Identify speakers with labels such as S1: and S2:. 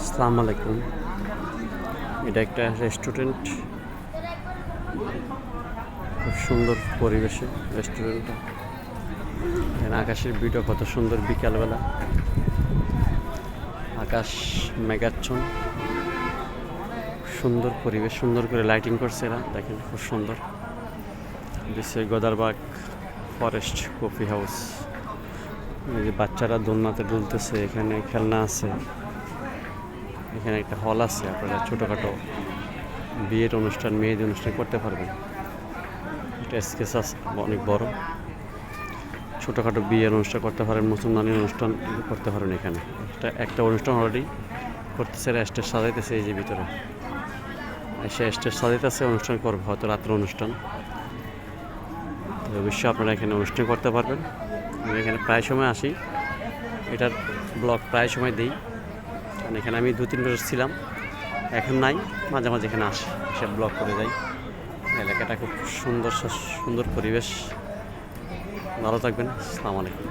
S1: আসসালামু আলাইকুম। এটা একটা রেস্টুরেন্ট, খুব সুন্দর পরিবেশে রেস্টুরেন্টটা। এখানে আকাশের ভিউটা কত সুন্দর, বিকালবেলা আকাশ মেঘাচ্ছন্ন, সুন্দর পরিবেশ, সুন্দর করে লাইটিং করছে এরা, দেখেন খুব সুন্দর। দিচ্ছে গোদারবাগ ফরেস্ট কফি হাউস। এই যে বাচ্চারা দোলনাতে দুলতেছে, এখানে খেলনা আছে, এখানে একটা হল আছে, আপনারা ছোটোখাটো বিয়ের অনুষ্ঠান, মেয়েদের অনুষ্ঠান করতে পারবেন। এটা স্পেস আছে অনেক বড়, ছোটোখাটো বিয়ের অনুষ্ঠান করতে পারেন, মুসলমানি অনুষ্ঠান করতে পারেন। এখানে একটা অনুষ্ঠান অলরেডি করতেছে, স্টেজ সাজাইতেছে এই যে ভিতরে এসে স্টেজ সাজাইতেছে, অনুষ্ঠান করবে হয়তো রাত্রে অনুষ্ঠান। অবশ্যই আপনারা এখানে অনুষ্ঠান করতে পারবেন। আমি এখানে প্রায় সময় আসি, এটার ব্লগ প্রায় সময় দিই, কারণ এখানে আমি 2-3 বছর ছিলাম, এখন নাই, মাঝে মাঝে এখানে আসি, সে ব্লগ করে যাই। এলাকাটা খুব সুন্দর, সুন্দর পরিবেশ। ভালো থাকবেন। আসসালামু আলাইকুম।